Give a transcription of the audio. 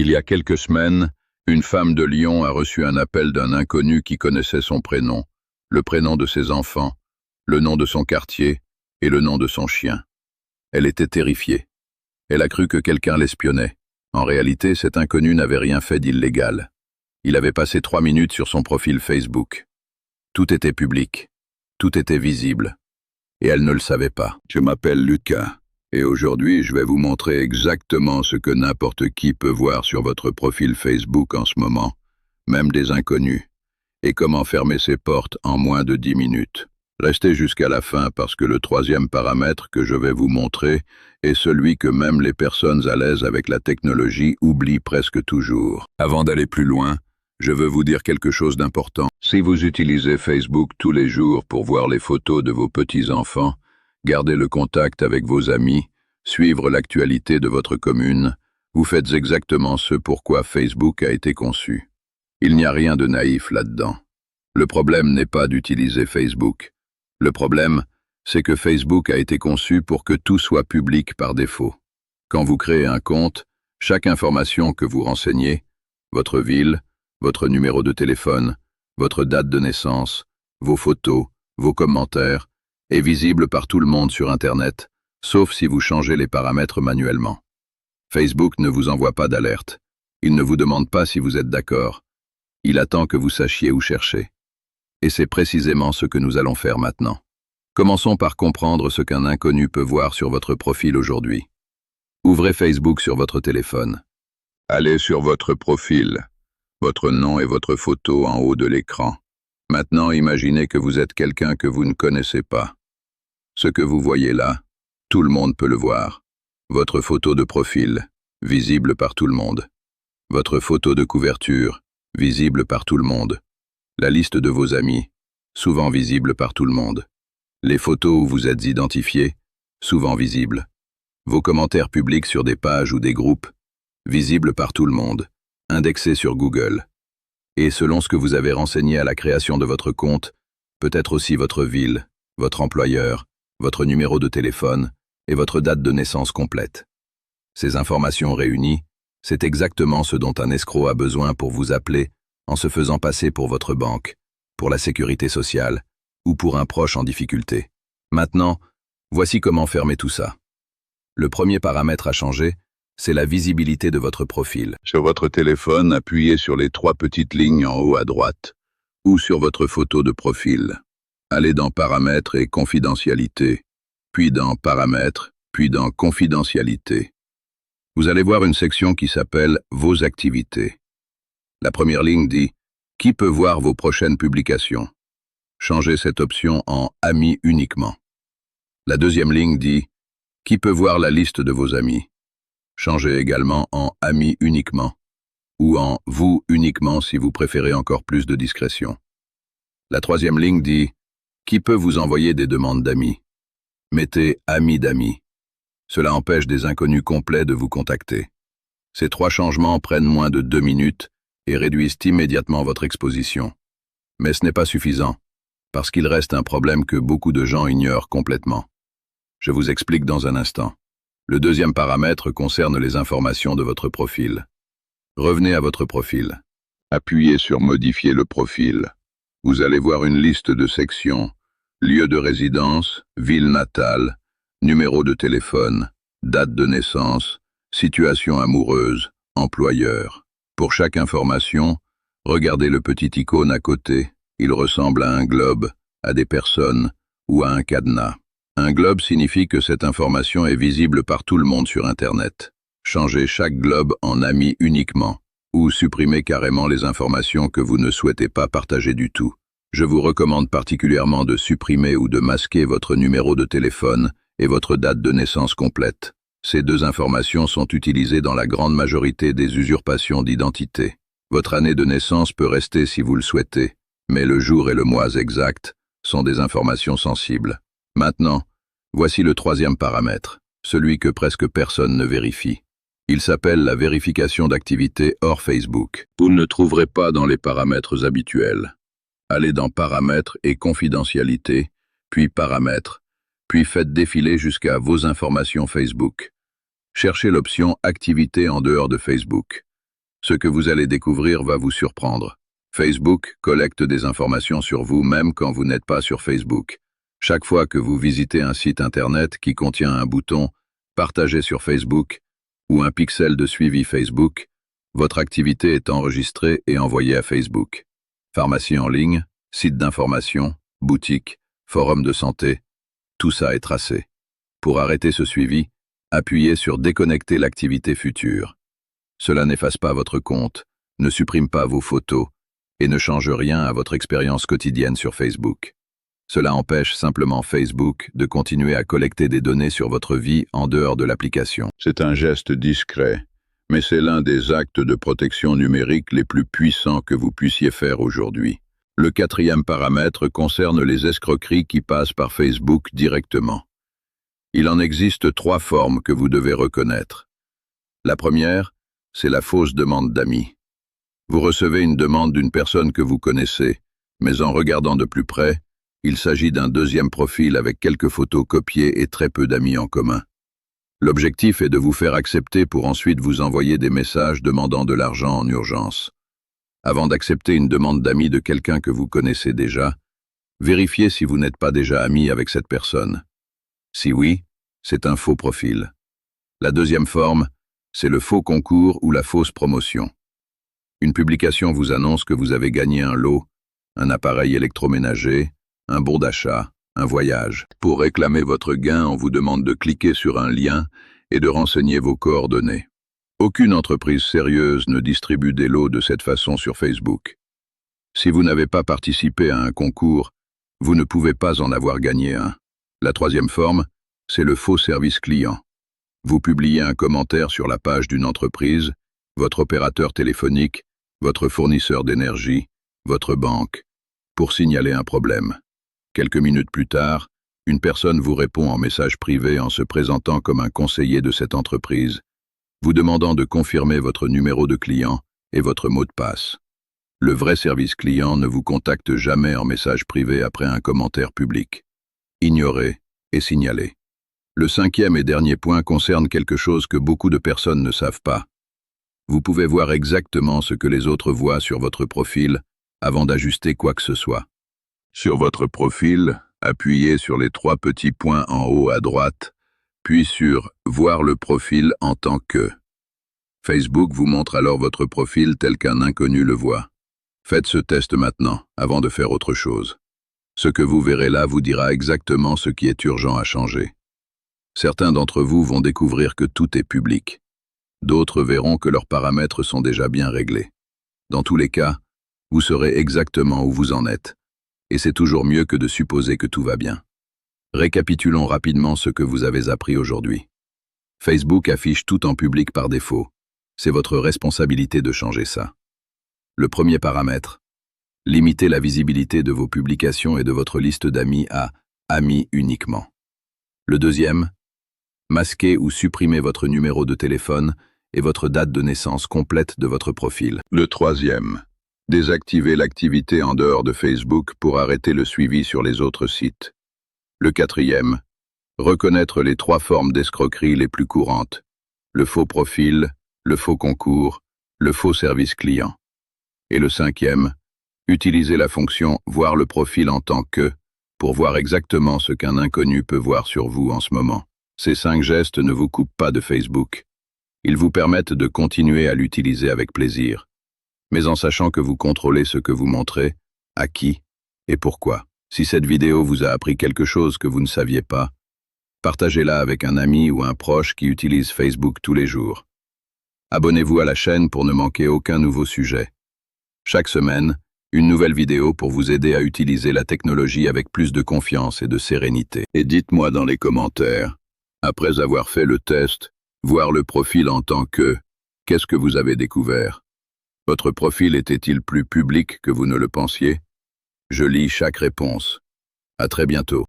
Il y a quelques semaines, une femme de Lyon a reçu un appel d'un inconnu qui connaissait son prénom, le prénom de ses enfants, le nom de son quartier et le nom de son chien. Elle était terrifiée. Elle a cru que quelqu'un l'espionnait. En réalité, cet inconnu n'avait rien fait d'illégal. Il avait passé 3 minutes sur son profil Facebook. Tout était public, tout était visible, et elle ne le savait pas. Je m'appelle Lucas, et aujourd'hui je vais vous montrer exactement ce que n'importe qui peut voir sur votre profil Facebook en ce moment, même des inconnus, et comment fermer ses portes en moins de 10 minutes. Restez jusqu'à la fin parce que le troisième paramètre que je vais vous montrer est celui que même les personnes à l'aise avec la technologie oublient presque toujours. Avant d'aller plus loin, je veux vous dire quelque chose d'important. Si vous utilisez Facebook tous les jours pour voir les photos de vos petits-enfants, garder le contact avec vos amis, suivre l'actualité de votre commune, vous faites exactement ce pourquoi Facebook a été conçu. Il n'y a rien de naïf là-dedans. Le problème n'est pas d'utiliser Facebook. Le problème, c'est que Facebook a été conçu pour que tout soit public par défaut. Quand vous créez un compte, chaque information que vous renseignez, votre ville, votre numéro de téléphone, votre date de naissance, vos photos, vos commentaires, est visible par tout le monde sur Internet, sauf si vous changez les paramètres manuellement. Facebook ne vous envoie pas d'alerte. Il ne vous demande pas si vous êtes d'accord. Il attend que vous sachiez où chercher. Et c'est précisément ce que nous allons faire maintenant. Commençons par comprendre ce qu'un inconnu peut voir sur votre profil aujourd'hui. Ouvrez Facebook sur votre téléphone. Allez sur votre profil. Votre nom et votre photo en haut de l'écran. Maintenant, imaginez que vous êtes quelqu'un que vous ne connaissez pas. Ce que vous voyez là, tout le monde peut le voir. Votre photo de profil, visible par tout le monde. Votre photo de couverture, visible par tout le monde. La liste de vos amis, souvent visible par tout le monde. Les photos où vous êtes identifié, souvent visibles. Vos commentaires publics sur des pages ou des groupes, visibles par tout le monde, indexés sur Google. Et selon ce que vous avez renseigné à la création de votre compte, peut-être aussi votre ville, votre employeur, votre numéro de téléphone et votre date de naissance complète. Ces informations réunies, c'est exactement ce dont un escroc a besoin pour vous appeler en se faisant passer pour votre banque, pour la sécurité sociale ou pour un proche en difficulté. Maintenant, voici comment fermer tout ça. Le premier paramètre à changer, c'est la visibilité de votre profil. Sur votre téléphone, appuyez sur les 3 petites lignes en haut à droite ou sur votre photo de profil. Allez dans Paramètres et Confidentialité, puis dans Paramètres, puis dans Confidentialité. Vous allez voir une section qui s'appelle Vos activités. La première ligne dit « Qui peut voir vos prochaines publications ?» Changez cette option en « Amis uniquement ». La deuxième ligne dit « Qui peut voir la liste de vos amis ?» Changez également en « Amis uniquement » ou en « Vous uniquement » si vous préférez encore plus de discrétion. La troisième ligne dit « Qui peut vous envoyer des demandes d'amis ?» Mettez « Amis d'amis ». Cela empêche des inconnus complets de vous contacter. Ces 3 changements prennent moins de 2 minutes et réduisent immédiatement votre exposition. Mais ce n'est pas suffisant, parce qu'il reste un problème que beaucoup de gens ignorent complètement. Je vous explique dans un instant. Le deuxième paramètre concerne les informations de votre profil. Revenez à votre profil. Appuyez sur « Modifier le profil ». Vous allez voir une liste de sections, lieu de résidence, ville natale, numéro de téléphone, date de naissance, situation amoureuse, employeur. Pour chaque information, regardez le petit icône à côté. Il ressemble à un globe, à des personnes ou à un cadenas. Un globe signifie que cette information est visible par tout le monde sur Internet. Changez chaque globe en Amis uniquement ou supprimez carrément les informations que vous ne souhaitez pas partager du tout. Je vous recommande particulièrement de supprimer ou de masquer votre numéro de téléphone et votre date de naissance complète. Ces 2 informations sont utilisées dans la grande majorité des usurpations d'identité. Votre année de naissance peut rester si vous le souhaitez, mais le jour et le mois exact sont des informations sensibles. Maintenant, voici le troisième paramètre, celui que presque personne ne vérifie. Il s'appelle la vérification d'activité hors Facebook. Vous ne le trouverez pas dans les paramètres habituels. Allez dans Paramètres et Confidentialité, puis Paramètres, puis faites défiler jusqu'à Vos informations Facebook. Cherchez l'option Activité en dehors de Facebook. Ce que vous allez découvrir va vous surprendre. Facebook collecte des informations sur vous même quand vous n'êtes pas sur Facebook. Chaque fois que vous visitez un site Internet qui contient un bouton « Partager sur Facebook » ou un pixel de suivi Facebook, votre activité est enregistrée et envoyée à Facebook. Pharmacie en ligne, site d'information, boutique, forum de santé, tout ça est tracé. Pour arrêter ce suivi, appuyez sur « Déconnecter l'activité future ». Cela n'efface pas votre compte, ne supprime pas vos photos et ne change rien à votre expérience quotidienne sur Facebook. Cela empêche simplement Facebook de continuer à collecter des données sur votre vie en dehors de l'application. C'est un geste discret, mais c'est l'un des actes de protection numérique les plus puissants que vous puissiez faire aujourd'hui. Le quatrième paramètre concerne les escroqueries qui passent par Facebook directement. Il en existe 3 formes que vous devez reconnaître. La première, c'est la fausse demande d'amis. Vous recevez une demande d'une personne que vous connaissez, mais en regardant de plus près, il s'agit d'un deuxième profil avec quelques photos copiées et très peu d'amis en commun. L'objectif est de vous faire accepter pour ensuite vous envoyer des messages demandant de l'argent en urgence. Avant d'accepter une demande d'amis de quelqu'un que vous connaissez déjà, vérifiez si vous n'êtes pas déjà ami avec cette personne. Si oui, c'est un faux profil. La deuxième forme, c'est le faux concours ou la fausse promotion. Une publication vous annonce que vous avez gagné un lot, un appareil électroménager, un bon d'achat, un voyage. Pour réclamer votre gain, on vous demande de cliquer sur un lien et de renseigner vos coordonnées. Aucune entreprise sérieuse ne distribue des lots de cette façon sur Facebook. Si vous n'avez pas participé à un concours, vous ne pouvez pas en avoir gagné un. La troisième forme, c'est le faux service client. Vous publiez un commentaire sur la page d'une entreprise, votre opérateur téléphonique, votre fournisseur d'énergie, votre banque, pour signaler un problème. Quelques minutes plus tard, une personne vous répond en message privé en se présentant comme un conseiller de cette entreprise, vous demandant de confirmer votre numéro de client et votre mot de passe. Le vrai service client ne vous contacte jamais en message privé après un commentaire public. Ignorez et signalez. Le cinquième et dernier point concerne quelque chose que beaucoup de personnes ne savent pas. Vous pouvez voir exactement ce que les autres voient sur votre profil avant d'ajuster quoi que ce soit. Sur votre profil, appuyez sur les 3 petits points en haut à droite, puis sur « Voir le profil en tant que ». Facebook vous montre alors votre profil tel qu'un inconnu le voit. Faites ce test maintenant, avant de faire autre chose. Ce que vous verrez là vous dira exactement ce qui est urgent à changer. Certains d'entre vous vont découvrir que tout est public. D'autres verront que leurs paramètres sont déjà bien réglés. Dans tous les cas, vous saurez exactement où vous en êtes. Et c'est toujours mieux que de supposer que tout va bien. Récapitulons rapidement ce que vous avez appris aujourd'hui. Facebook affiche tout en public par défaut. C'est votre responsabilité de changer ça. Le premier paramètre, limitez la visibilité de vos publications et de votre liste d'amis à « Amis uniquement ». Le deuxième, masquez ou supprimez votre numéro de téléphone et votre date de naissance complète de votre profil. Le troisième, désactivez l'activité en dehors de Facebook pour arrêter le suivi sur les autres sites. Le quatrième, reconnaître les 3 formes d'escroquerie les plus courantes, le faux profil, le faux concours, le faux service client. Et le cinquième, utilisez la fonction « Voir le profil en tant que » pour voir exactement ce qu'un inconnu peut voir sur vous en ce moment. Ces 5 gestes ne vous coupent pas de Facebook. Ils vous permettent de continuer à l'utiliser avec plaisir, mais en sachant que vous contrôlez ce que vous montrez, à qui et pourquoi. Si cette vidéo vous a appris quelque chose que vous ne saviez pas, partagez-la avec un ami ou un proche qui utilise Facebook tous les jours. Abonnez-vous à la chaîne pour ne manquer aucun nouveau sujet. Chaque semaine, une nouvelle vidéo pour vous aider à utiliser la technologie avec plus de confiance et de sérénité. Et dites-moi dans les commentaires, après avoir fait le test, voir le profil en tant que, qu'est-ce que vous avez découvert? Votre profil était-il plus public que vous ne le pensiez? Je lis chaque réponse. À très bientôt.